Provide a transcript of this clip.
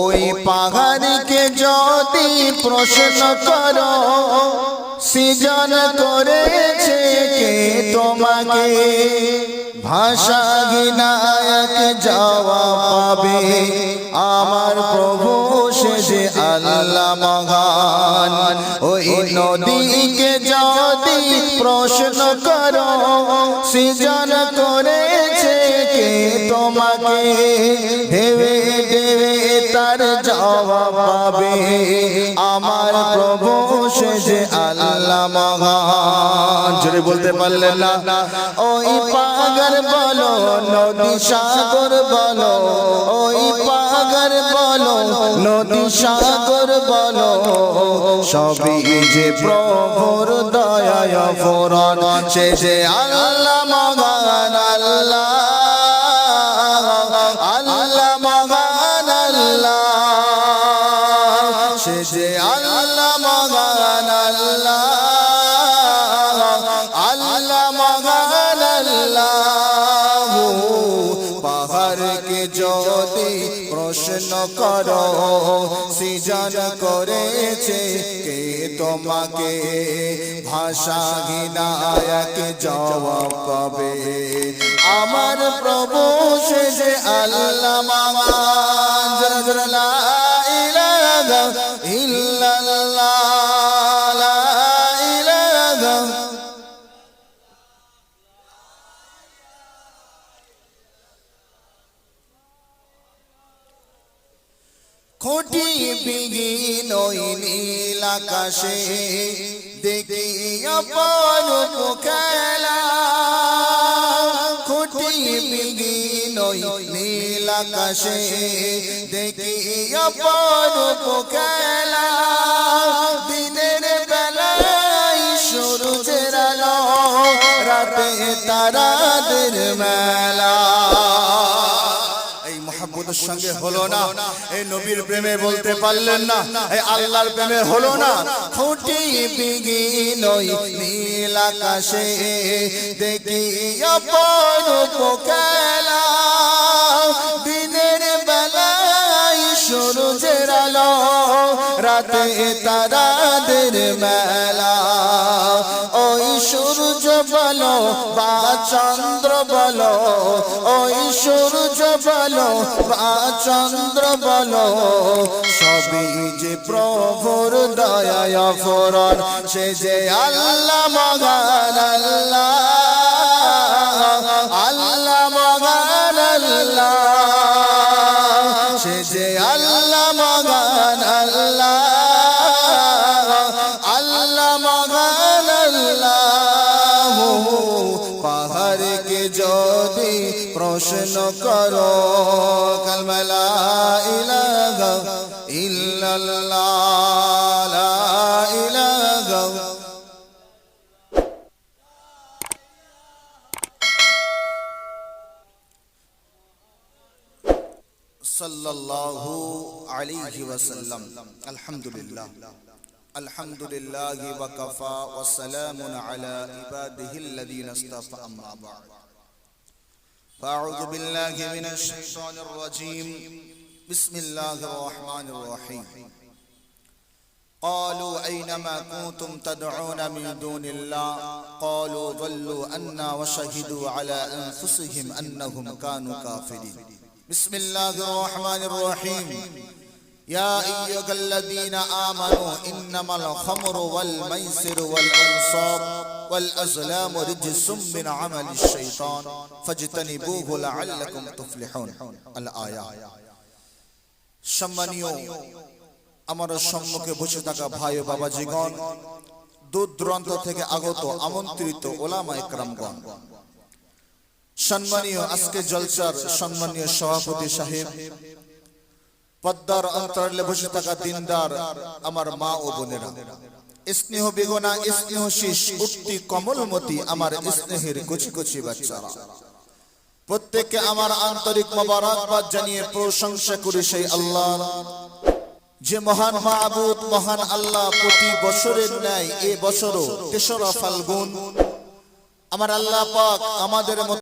ওই পাহাড়কে যদি প্রশ্ন করো সৃজন করেছে কে তোমাকে, ভাষাহীন এক জবাব পাবে আমার প্রভু সে যে আল্লাহ মহান। ওই নদীকে যদি প্রশ্ন করো সৃজন করেছে কে তোমাকে, ঢেবে ঢেবে তার জবাব পাবে আমার প্রভু সে যে আল্লাহ মহান। জোরে বলতে পারলেন না? ওই পাগর বলো নদী সাগর বলো, ওই পাগর বলো নদী সাগর বলো, সবই যে প্রভুর দয়ায় ফোরন সে যে আল্লাহ মহান। আল্লাহ আল্লাহ মহান, আল্লাহ সে যে আল্লাহ মহান। আল্লাহ আল্লাহ মহান, আল্লাহ। পাহাড়কে যদি প্রশ্ন করো সৃজন করেছে কে তোমাকে, ভাষাহীন এক জবাব পাবে আমার প্রভু সে যে আল্লাহ মহান। জোরে জোরে লা ইলাহা ইল্লাল্লাহ, লা ইলাহা। কোটি বিঘিন ওই নীল আকাশে দেখি অপরূপ খেলা, কোটি বিঘিন ওই নীল আকাশে দেখি অপরূপ খেলা, দিনের বেলায় সূর্যের আলো রাতে তারাদের মেলা। মোহাম্মদের সঙ্গে হলো না, এই নবীর প্রেমে বলতে পারলেন না, এই আল্লাহর প্রেমে হলো না। খুঁটি বিঘিন ওই নীল আকাশে দেখি অপরূপ খেলা, দিনের বেলায় সূর্যের আলো রাতে তারাদের মেলা। ওই সূর্য বলো বা চন্দ্র বলো, ওই সূর্য বলো বা চন্দ্র বলো, সবই যে প্রভুর দয়ায় ফোরন সে যে আল্লাহ মহান। আল্লাহ আল্লাহ মহান, আল্লাহ সে যে আল্লাহ মহান। আল্লাহ আল্লাহ মহান, আল্লাহ। পাহাড়কে যদি প্রশ্ন করো কালমা লা ইলাহা ইল্লাল্লাহ, লা ইলাহা। সাল্লাল্লাহু আলাইহি ওয়াসাল্লাম। আলহামদুলিল্লাহ আলহামদুলিল্লাহি ওয়া কাফা ওয়া সালামুন আলা ইবাদিহিল্লাযীনা ইসতাফা, আম্মা বা'দ। ফাআউযু বিল্লাহি মিনাশ শাইতানির রাজীম। বিসমিল্লাহির রাহমানির রাহিম। قالوا أينما كنتم تدعون من دون الله قالوا ضلوا عنا وشهدوا على أنفسهم أنهم كانوا كافرين. بسم الله الرحمن الرحيم. يا أيها الذين آمنوا إنما الخمر والميسر والأنصاب والأزلام رجس من عمل الشيطان فاجتنبوه لعلكم تفلحون. الآية. সম্মানীয় আমার সম্মুখে বসে থাকা ভাই ও বাবাজিগণ, দূর দূরান্ত থেকে আগত আমন্ত্রিত ওলামা ইকরামগণ, সম্মানীয় আজকে জলসার সম্মানীয় সভাপতি সাহেব, পদ্মার অন্তরালে বসে থাকা দিনদার আমার মা ও বোনেরা, স্নেহ বেগনা স্নেহ শীষ উঠতি কমলমতি আমার স্নেহের কচি কচি বাচ্চারা, প্রত্যেককে আমার আন্তরিক মোবারকবাদ জানিয়ে প্রশংসা করি সেই আল্লাহ যে মহান মাবুদ, মহান আল্লাহ প্রতি বছরের ন্যায় এ বছরও ৩রা ফাল্গুন আমার আল্লাহ পাক আমাদের